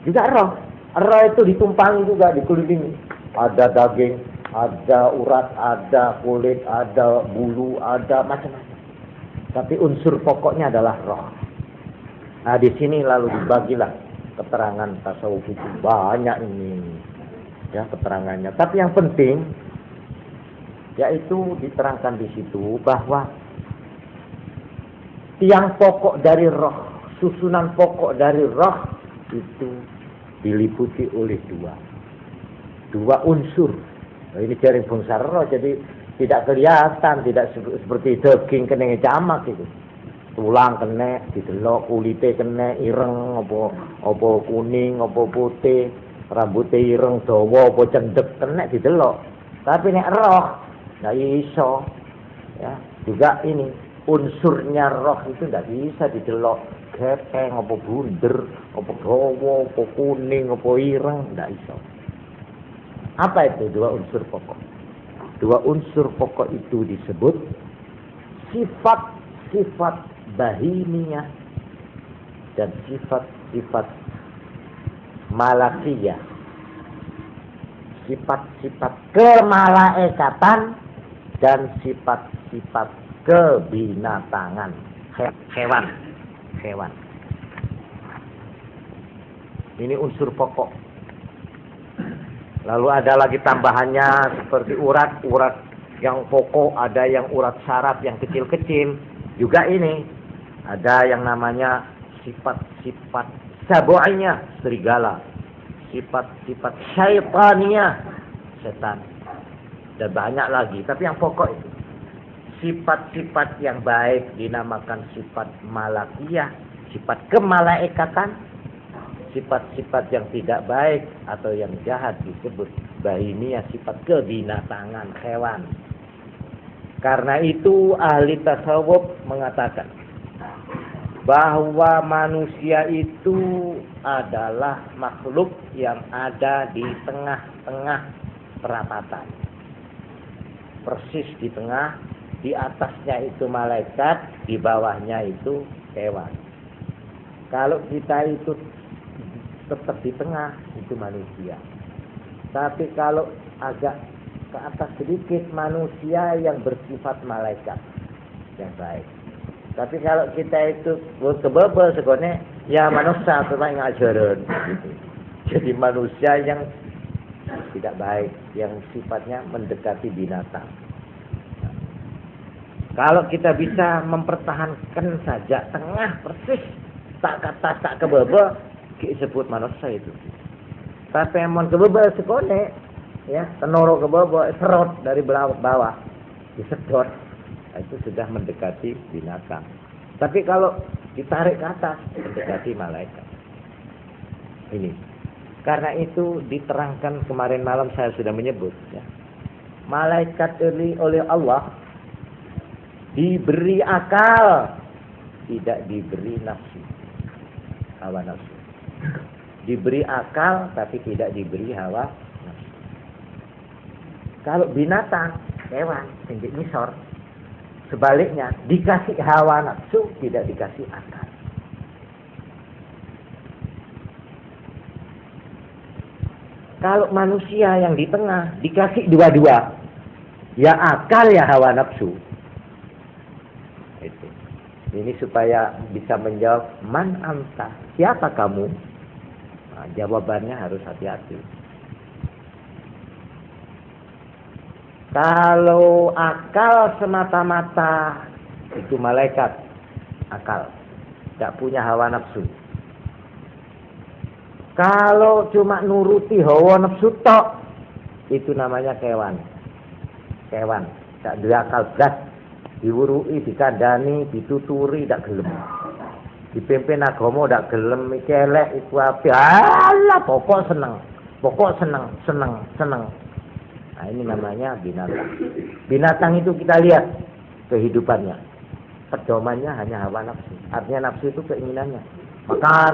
Juga roh. Roh itu ditumpangi juga, dikelilingi. Ada daging. Ada urat, ada kulit, ada bulu, ada macam-macam. Tapi unsur pokoknya adalah roh. Nah, di sini lalu dibagilah keterangan tasawuf itu banyak ini, ya keterangannya. Tapi yang penting, yaitu diterangkan di situ bahwa tiang pokok dari roh, susunan pokok dari roh itu diliputi oleh dua unsur. Ini jaring bangsa roh, jadi tidak kelihatan, tidak seperti daging kena jamak itu. Tulang kena, didelok, kulite kena, ireng, apa kuning, apa putih, rambutnya ireng, dawa, apa cendek, kena didelok. Tapi nek roh, nggak iso. Ya, juga ini unsurnya roh itu tidak bisa didelok gepeng, apa bunder, apa dawa, apa kuning, apa ireng, tidak bisa. Apa itu dua unsur pokok? Dua unsur pokok itu disebut sifat-sifat bahimiyah dan sifat-sifat malakiyah. Sifat-sifat kemalaikatan dan sifat-sifat kebinatangan. Hewan. Ini unsur pokok. Lalu ada lagi tambahannya seperti urat yang pokok, ada yang urat saraf yang kecil-kecil. Juga ini ada yang namanya sifat-sifat sabu'iyah, serigala. Sifat-sifat syaitaniyah, setan. Dan banyak lagi, tapi yang pokok itu. Sifat-sifat yang baik dinamakan sifat malakiyah, sifat kemalaikatan. Sifat-sifat yang tidak baik atau yang jahat disebut bahimiyah, sifat kebinatangan, hewan. Karena itu ahli tasawuf mengatakan bahwa manusia itu adalah makhluk yang ada di tengah-tengah perapatan. Persis di tengah, di atasnya itu malaikat, di bawahnya itu hewan. Kalau kita itu tetap di tengah, itu manusia. Tapi kalau agak ke atas sedikit, manusia yang bersifat malaikat yang baik. Tapi kalau kita itu kebebel sebenarnya, ya manusia tetap ngajaran. Gitu. Jadi manusia yang tidak baik, yang sifatnya mendekati binatang. Kalau kita bisa mempertahankan saja tengah persis, tak ke atas, tak ke bawah, disebut manusia itu. Tapi emang ke bawah sekone, ya, tenoro ke bawah, serot dari bawah, disedot, itu sudah mendekati binatang. Tapi kalau ditarik ke atas, mendekati malaikat. Ini. Karena itu diterangkan kemarin malam saya sudah menyebut, ya. Malaikat oleh Allah diberi akal, tidak diberi nafsu, hawa nafsu. Diberi akal tapi tidak diberi hawa nafsu. Kalau binatang, hewan, tinggi nisor, sebaliknya dikasih hawa nafsu, tidak dikasih akal. Kalau manusia yang di tengah dikasih dua-dua, ya akal ya hawa nafsu. Itu. Ini supaya bisa menjawab man anta, siapa kamu? Nah, jawabannya harus hati-hati. Kalau akal semata-mata itu malaikat, akal, tidak punya hawa nafsu. Kalau cuma nuruti hawa nafsu tok, itu namanya kewan. Kewan, tidak berakal blas. Diwurui, dikandani, dituturi, tidak gelem. Dipimpin agama, tidak gelem, kelek, iku api. Alah, pokok seneng. Nah, ini namanya binatang. Binatang itu kita lihat kehidupannya. Pedomannya hanya hawa nafsu. Artinya nafsu itu keinginannya. Makan.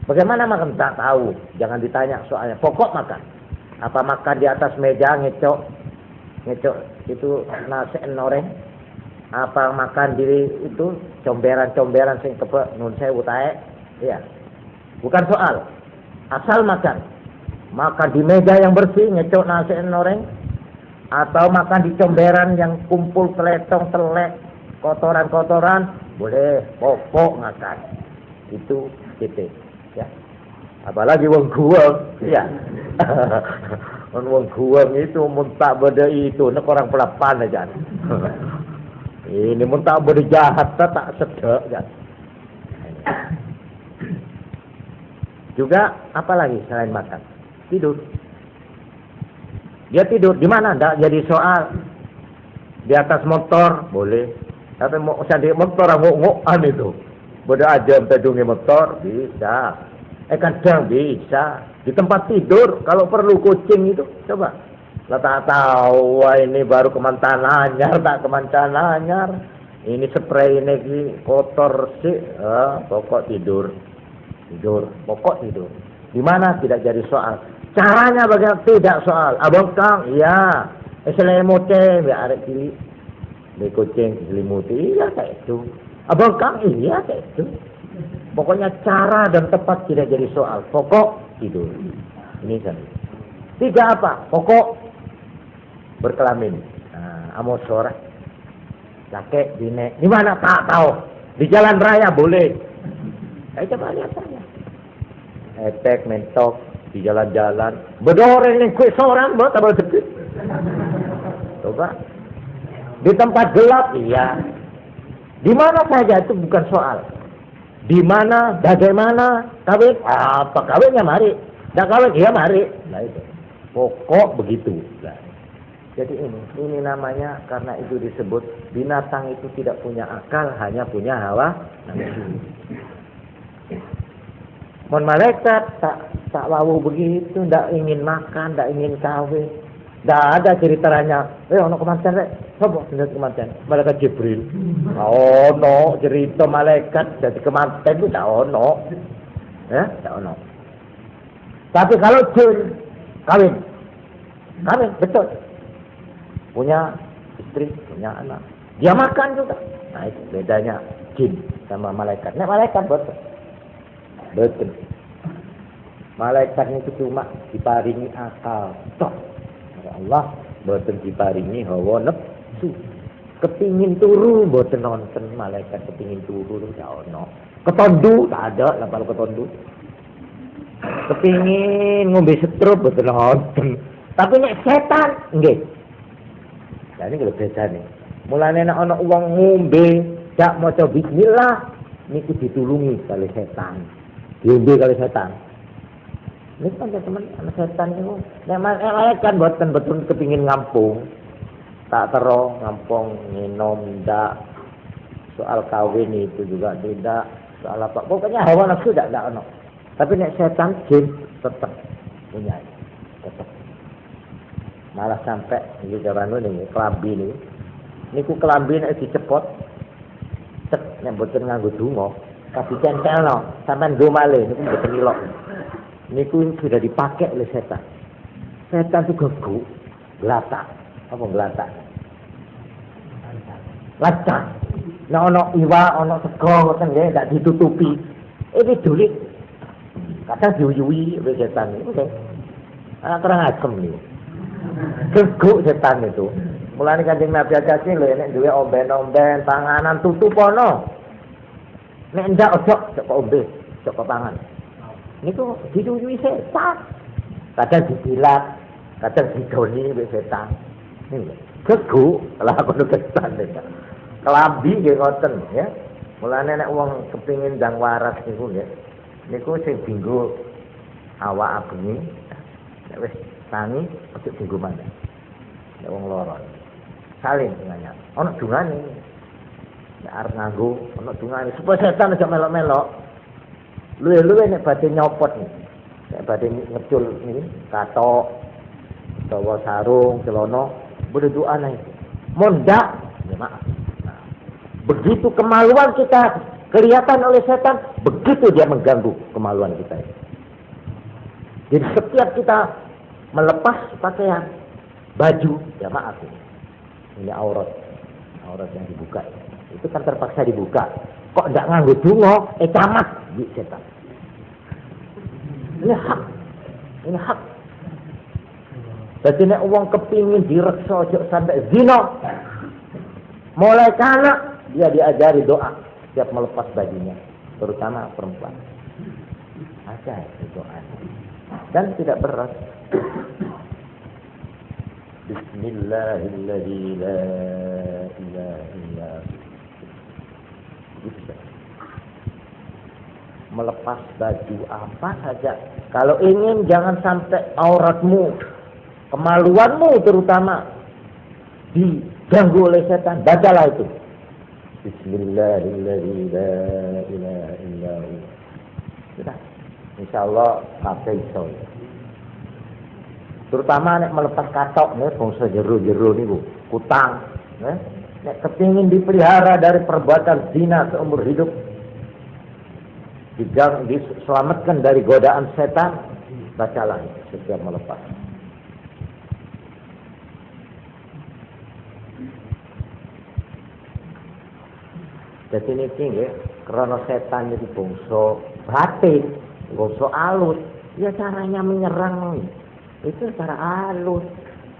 Bagaimana makan? Tak tahu. Jangan ditanya soalnya. Pokok makan. Apa makan di atas meja ngecok itu nasi goreng, apa makan di itu comberan sing kepek nun sewu tae, ya. Bukan soal, asal makan di meja yang bersih ngecok nasi goreng, atau makan di comberan yang kumpul keletong telek kotoran boleh, pokok makan itu titik, ya. Apalagi wong guwang, ya. Wong guwang itu muntah beda itu, nek orang pelapan aja. Ini muntah beda jahat tak sedek kan. Juga apalagi selain makan? Tidur. Dia tidur di mana? Enggak jadi soal. Di atas motor boleh. Tapi mau usah di motor ngok-ngokan itu. Beda aja pedungi motor bisa. Kadang bisa di tempat tidur kalau perlu kucing itu coba Lah tak tahu, wah ini baru kemantan anyar, tak kemantan anyar. Ini spray ini ki kotor sih, pokok tidur, pokok tidur. Di mana tidak jadi soal. Caranya bagaimana tidak soal. Abang Kang, iya. Selimuti, ya arek cilik. Di kucing selimuti, iya kayak itu. Abang Kang, iya kayak itu. Pokoknya cara dan tepat tidak jadi soal. Pokok tidur. Ini kan. Tiga apa? Pokok berkelamin. Nah, amosora. Kakek, dine. Di mana tak tahu. Di jalan raya boleh. Saya coba lihat saja. Etek, mentok, di jalan-jalan. Bedoreng yang kue seorang, buat tabal sedikit. Coba. Di tempat gelap, iya. Di mana saja itu bukan soal. Di mana, bagaimana, kawin, apa kawinnya mari. Dah kawin, iya mari. Nah itu. Pokok begitu. Nah. Jadi ini namanya karena itu disebut binatang itu tidak punya akal, hanya punya hawa nafsu. Mon malaikat tak wawu begitu, tidak ingin makan, tidak ingin kawin. Tidak ada ceritanya. Ono kemanten rek, sopo sendiri kemanten. Malaikat Jibril. Ono cerita malaikat jadi kemanten itu tidak ono. Ya, tidak ono. Tapi kalau jin kawin betul. Punya istri, punya anak. Dia makan juga. Nah itu bedanya jin sama malaikat. Nah malaikat betul. Betul. Malaikat itu cuma diparingi akal. Toh. Ya Allah, betul diparingi hawa nafsu. Kepingin turu, betul nonton malaikat kepingin turu ya ono. Ketondu tak ada, lah kalau ketondu. Kepingin ngombe setrup betul nonton. Tapi nek setan nggih. Nah ini kalau beda nih. Mulane nek ana wong ngombe gak maca bismillah niku ditulungi kali setan. Diombe kali setan. Ini kan teman anak setan niku. Nek malaikat boten betul kepingin ngampung. Tak tero ngampung nginom ndak. Soal kawin itu juga tidak. Soal apa? Pokoknya hawa nafsu tidak ono. Tapi nek setan jin tetap punya. Tetap. Malah sampai iki jarane ning kelambi niku. Niku kelambi nek dicepot cek nek mboten nganggo donga, tapi centelno sampean nggo malih niku mboten ilok. Niku sudah dipakai oleh setan. Setan itu gegu, gelatak. Apa gelatak? Lacak. Nek ana iwa, ana sego ngoten nggih ndak ditutupi. Iki dulit. Kadang diuyui oleh setan niku. Ana kurang asem niku. Geguk setan itu. Mulane Kanjeng Nabi aja sih lho nek duwe omben-omben, panganan tutup ono. Nek ndak ojo kok ombe, kok pangan. Niku diduyui setan. Kadang dibilat, kadang didoni wis setan. Niku geguk lah kono setan iki. Kelambi nggih ngoten ya. Mulane nek wong kepingin ndang waras niku nggih. Niku sing dienggo awak abenge. Nek wis tani ojo dienggo maneh. Nek wong lara. Saling dengannya. Ono dungane. Nek arep nganggo ono dungane supaya setan aja melok-melok. Luwe-luwe nek badhe nyopot nih. Nek badhe ngecul ini katok utawa sarung, celana, berdoa nang itu. Mondak, ya maaf. Nah, begitu kemaluan kita kelihatan oleh setan, begitu dia mengganggu kemaluan kita ini. Jadi setiap kita melepas pakaian, baju, ya maaf ini aurat yang dibuka. Itu kan terpaksa dibuka. Kok ndak nganggo donga, camat di setan. Ini hak. Jadi nek wong kepingin direksa aja sampai zina. Mulai kanak dia diajari doa setiap melepas bajunya, terutama perempuan. Ada doa. Dan tidak berat. Bismillahirrahmanirrahim. La ilaha illa hu. Melepas baju apa saja. Kalau ingin jangan sampai auratmu, kemaluanmu terutama diganggu oleh setan, bacalah itu. Bismillahirrahmanirrahim. La ilaha illa hu. Sudah. Insyaallah kabeh iso. Terutama nek melepas katok nih bangsa jero-jero niku, kutang, nek kepingin dipelihara dari perbuatan zina seumur hidup, diselamatkan dari godaan setan, bacalah setiap melepas. Jadi niki nggih, krana setan iki bangsa batin, bangsa alus, ya caranya menyerang itu cara halus.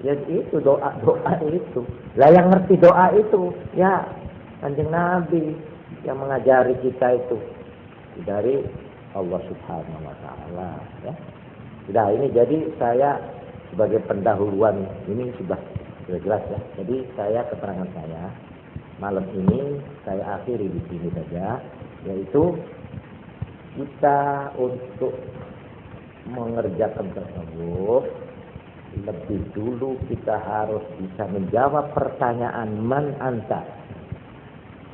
Ya itu doa itu. Lah yang ngerti doa itu ya Kanjeng Nabi yang mengajari kita itu dari Allah Subhanahu wa taala ya. Sudah ini jadi saya sebagai pendahuluan ini sudah jelas ya. Jadi keterangan saya malam ini saya akhiri di sini saja, yaitu kita untuk mengerjakan tasawuf lebih dulu kita harus bisa menjawab pertanyaan man anta,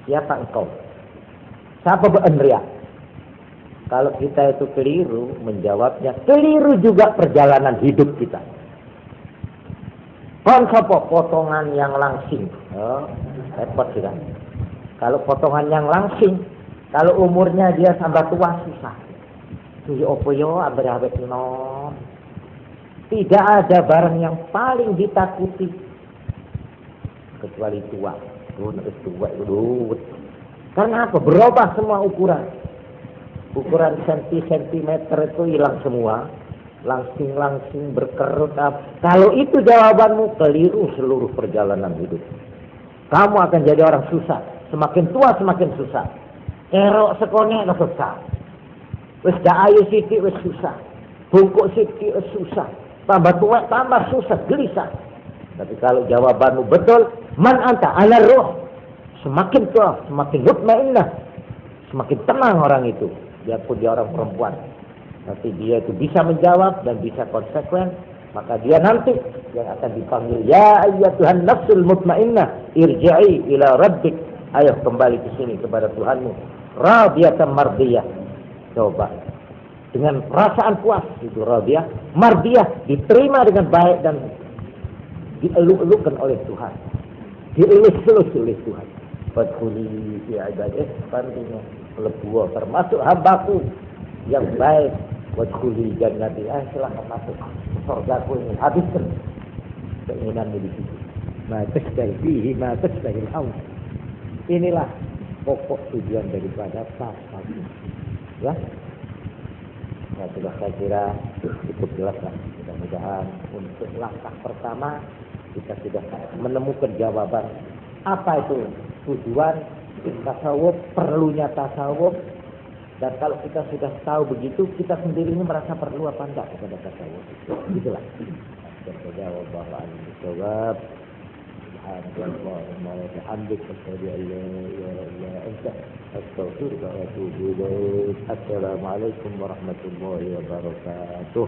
siapa engkau, siapa beendria. Kalau kita itu keliru menjawabnya, keliru juga perjalanan hidup kita. Konsopo potongan yang langsing, repot sudah. Kalau potongan yang langsing, kalau umurnya dia tambah tua susah. Tuh opo yo abet no. Tidak ada barang yang paling ditakuti kecuali tua. Tua itu. Karena apa? Berubah semua ukuran. Ukuran sentimeter itu hilang semua. Langsing berkerut. Kalau itu jawabanmu, keliru seluruh perjalanan hidup. Kamu akan jadi orang susah. Semakin tua semakin susah. Kerok sekone susah. Wis dak ayu sithik wis susah. Bungkuk sithik wis susah. Tambah tua tambah susah, gelisah. Tapi kalau jawabanmu betul, man anta ala ruh. Semakin tua semakin mutmainnah. Semakin tenang orang itu. Biarpun dia orang perempuan. Nanti dia itu bisa menjawab dan bisa konsekuen, maka dia nanti yang akan dipanggil ya ayyatuhan nafsul mutmainnah irji'i ila rabbik, ayo kembali ke sini kepada Tuhanmu, radiyatan mardiyah. Coba dengan perasaan puas itu radiyah, mardiyah, diterima dengan baik dan dieluk-elukkan oleh Tuhan, dielus-elus oleh Tuhan. Fadkhuli fi ibadati, pantinya lebuah termasuk hambaku yang baik. Wadkhuli jannati, silahkan masuk surgaku ini, habiskan keinginanmu di situ. Ma tasdahihi ma tasdahil hawa. Inilah pokok tujuan daripada tasawuf. Ya. Nah, sudah saya kira cukup jelas lah. Mudah-mudahan untuk langkah pertama kita sudah menemukan jawaban apa itu tujuan tasawuf, perlunya tasawuf. Dan kalau kita sudah tahu begitu, kita sendiri ini merasa perlu apa enggak kepada tasawuf. Itulah. Dan terjawab bahwa al-jawab subhanallah wa bihamdihi asyhadu an la ilaha illa anta astaghfiruka wa atubu ilaik. Assalamualaikum warahmatullahi wabarakatuh.